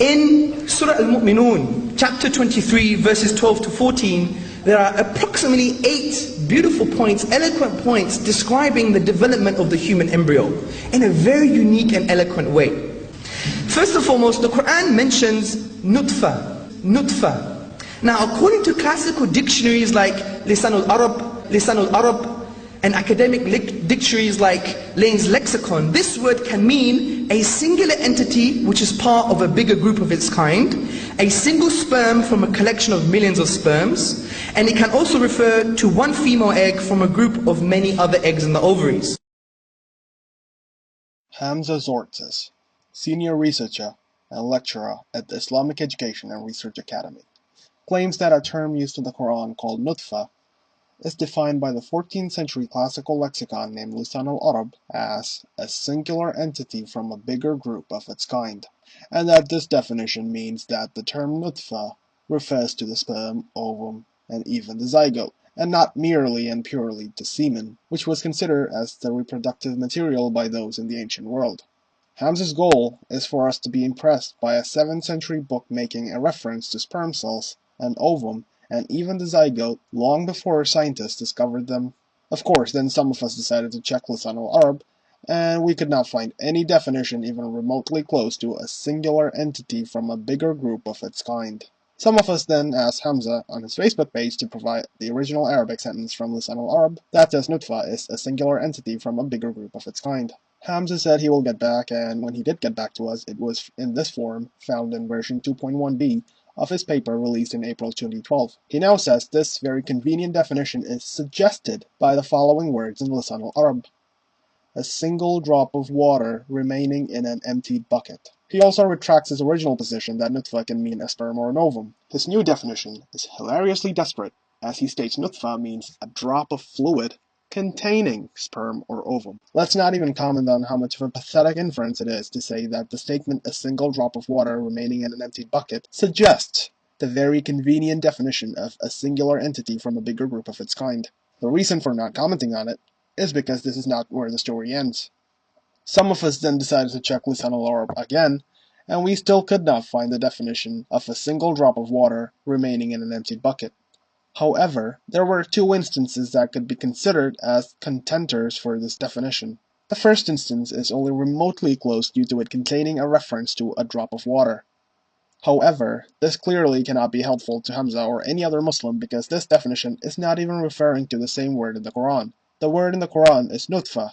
In Surah Al-Mu'minun, chapter 23, verses 12 to 14, there are approximately 8 beautiful points, eloquent points, describing the development of the human embryo in a very unique and eloquent way. First and foremost, the Quran mentions nutfa. Now, according to classical dictionaries like Lisan al-Arab, and academic dictionaries like Lane's Lexicon, this word can mean a singular entity which is part of a bigger group of its kind, a single sperm from a collection of millions of sperms, and it can also refer to one female egg from a group of many other eggs in the ovaries. Hamza Zortzis, senior researcher and lecturer at the Islamic Education and Research Academy, claims that a term used in the Quran called nutfa is defined by the 14th century classical lexicon named Lisan al-Arab as a singular entity from a bigger group of its kind, and that this definition means that the term nutfa refers to the sperm, ovum, and even the zygote, and not merely and purely to semen, which was considered as the reproductive material by those in the ancient world. Hamza's goal is for us to be impressed by a 7th century book making a reference to sperm cells and ovum and even the zygote long before scientists discovered them. Of course, then some of us decided to check Lisan al-Arab, and we could not find any definition even remotely close to a singular entity from a bigger group of its kind. Some of us then asked Hamza on his Facebook page to provide the original Arabic sentence from Lisan al-Arab that says nutfa is a singular entity from a bigger group of its kind. Hamza said he will get back, and when he did get back to us, it was in this form, found in version 2.1b, of his paper released in April 2012. He now says this very convenient definition is suggested by the following words in Lisan al-Arab: a single drop of water remaining in an emptied bucket. He also retracts his original position that nutfa can mean a sperm or an ovum. His new definition is hilariously desperate, as he states nutfa means a drop of fluid containing sperm or ovum. Let's not even comment on how much of a pathetic inference it is to say that the statement "a single drop of water remaining in an emptied bucket" suggests the very convenient definition of a singular entity from a bigger group of its kind. The reason for not commenting on it is because this is not where the story ends. Some of us then decided to check Lisan al-Arab again, and we still could not find the definition of a single drop of water remaining in an emptied bucket. However, there were 2 instances that could be considered as contenders for this definition. The first instance is only remotely close due to it containing a reference to a drop of water. However, this clearly cannot be helpful to Hamza or any other Muslim because this definition is not even referring to the same word in the Quran. The word in the Quran is nutfa.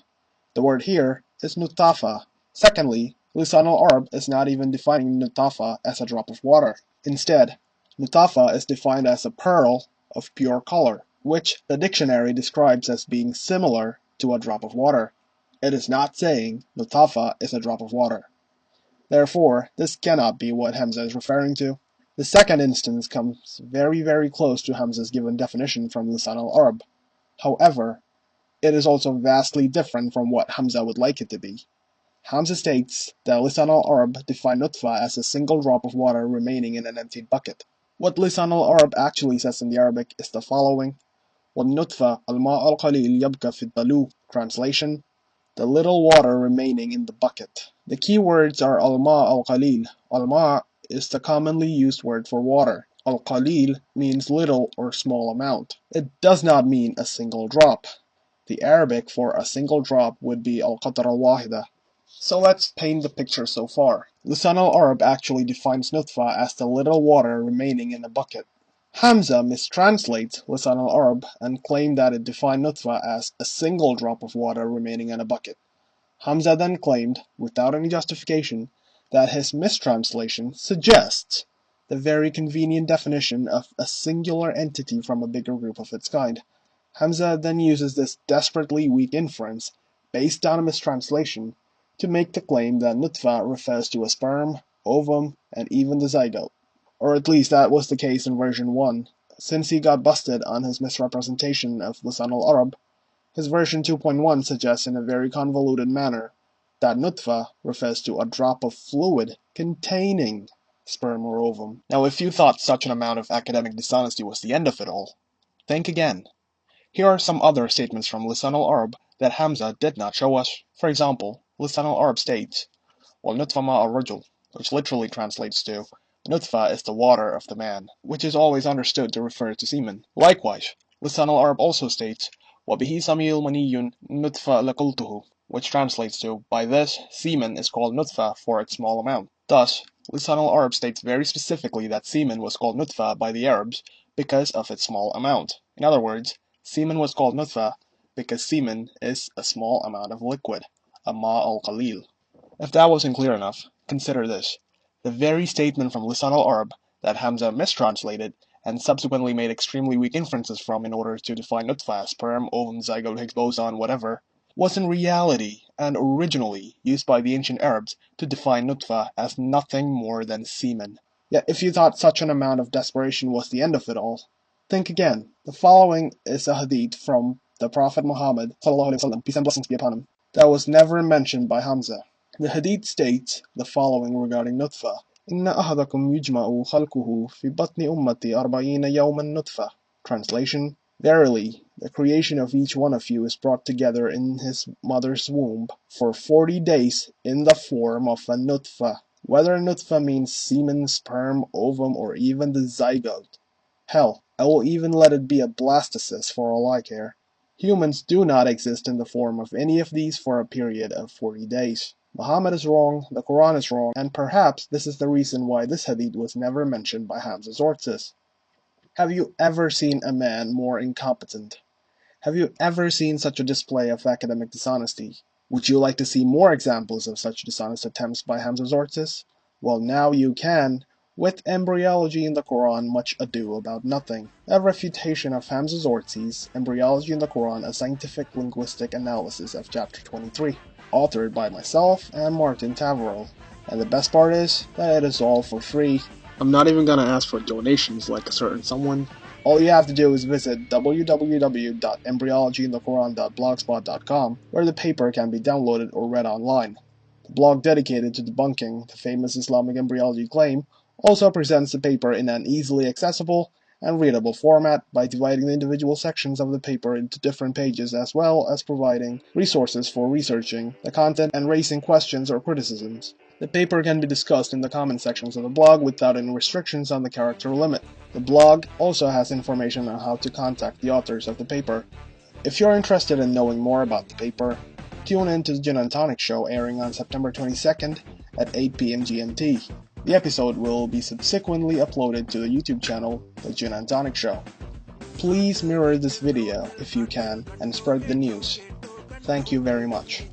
The word here is nutafa. Secondly, Lisan al-Arab is not even defining nutafa as a drop of water. Instead, nutafa is defined as a pearl of pure color, which the dictionary describes as being similar to a drop of water. It is not saying nutafa is a drop of water. Therefore, this cannot be what Hamza is referring to. The second instance comes very close to Hamza's given definition from Lisan al-Arab. However, it is also vastly different from what Hamza would like it to be. Hamza states that Lisan al-Arab defined nutfa as a single drop of water remaining in an emptied bucket. What Lisan al-Arab actually says in the Arabic is the following: وَالنُّطْفَةُ الْمَاءُ الْقَلِيلُ يَبْقَى فِي الدَّلُو. Translation: the little water remaining in the bucket. The key words are al-ma' al-qalil. Al-ma' is the commonly used word for water. Al-qalil means little or small amount. It does not mean a single drop. The Arabic for a single drop would be al-qatra al-wahida. So let's paint the picture so far. Lisan al-Arab actually defines nutfa as the little water remaining in a bucket. Hamza mistranslates Lisan al-Arab and claimed that it defined nutfa as a single drop of water remaining in a bucket. Hamza then claimed, without any justification, that his mistranslation suggests the very convenient definition of a singular entity from a bigger group of its kind. Hamza then uses this desperately weak inference, based on a mistranslation, to make the claim that nutfa refers to a sperm, ovum, and even the zygote. Or at least that was the case in version 1. Since he got busted on his misrepresentation of Lisan al-Arab, his version 2.1 suggests in a very convoluted manner that nutfa refers to a drop of fluid containing sperm or ovum. Now, if you thought such an amount of academic dishonesty was the end of it all, think again. Here are some other statements from Lisan al-Arab that Hamza did not show us. For example, Lisan al-Arab states, وَالنُّطْفَ مَاءُ الرَّجُلِ. which literally translates to nutfa is the water of the man, which is always understood to refer to semen. Likewise, Lisan al-Arab also states, وَبِهِ سَمِيٌّ مَنِيٌّ نُطْفَ لَقُلْتُهُ, which translates to, by this, semen is called nutfa for its small amount. Thus, Lisan al-Arab states very specifically that semen was called nutfa by the Arabs because of its small amount. In other words, semen was called nutfa because semen is a small amount of liquid, a ma al-qalil. If that wasn't clear enough, consider this. The very statement from Lisan al-Arab that Hamza mistranslated and subsequently made extremely weak inferences from in order to define nutfa as sperm, ovum, zygote, Higgs boson, whatever, was in reality and originally used by the ancient Arabs to define nutfa as nothing more than semen. Yet if you thought such an amount of desperation was the end of it all, think again. The following is a hadith from the Prophet Muhammad, peace and blessings be upon him, that was never mentioned by Hamza. The hadith states the following regarding nutfa. إِنَّ أَحَدَكُمْ يُجْمَعُ خَلْقُهُ فِي بَطْنِ أُمَّتِي 40 يَوْمًا نُطْفَةً. Translation: Verily, the creation of each one of you is brought together in his mother's womb for 40 days in the form of a nutfa. Whether nutfa means semen, sperm, ovum, or even the zygote. Hell, I will even let it be a blastocyst for all I care. Humans do not exist in the form of any of these for a period of 40 days. Muhammad is wrong, the Quran is wrong, and perhaps this is the reason why this hadith was never mentioned by Hamza's sources. Have you ever seen a man more incompetent? Have you ever seen such a display of academic dishonesty? Would you like to see more examples of such dishonest attempts by Hamza's sources? Well, now you can, with Embryology in the Quran, Much Ado About Nothing, a refutation of Hamza's Ortiz, Embryology in the Quran, a scientific linguistic analysis of chapter 23, authored by myself and Martin Taverell. And the best part is that it is all for free. I'm not even gonna ask for donations like a certain someone. All you have to do is visit www.embryologyinthequran.blogspot.com, where the paper can be downloaded or read online. The blog dedicated to debunking the famous Islamic embryology claim also presents the paper in an easily accessible and readable format by dividing the individual sections of the paper into different pages, as well as providing resources for researching the content and raising questions or criticisms. The paper can be discussed in the comment sections of the blog without any restrictions on the character limit. The blog also has information on how to contact the authors of the paper. If you're interested in knowing more about the paper, tune in to the Gin and Tonic Show airing on September 22nd at 8 p.m. GMT. The episode will be subsequently uploaded to the YouTube channel, The Gin and Tonic Show. Please mirror this video if you can and spread the news. Thank you very much.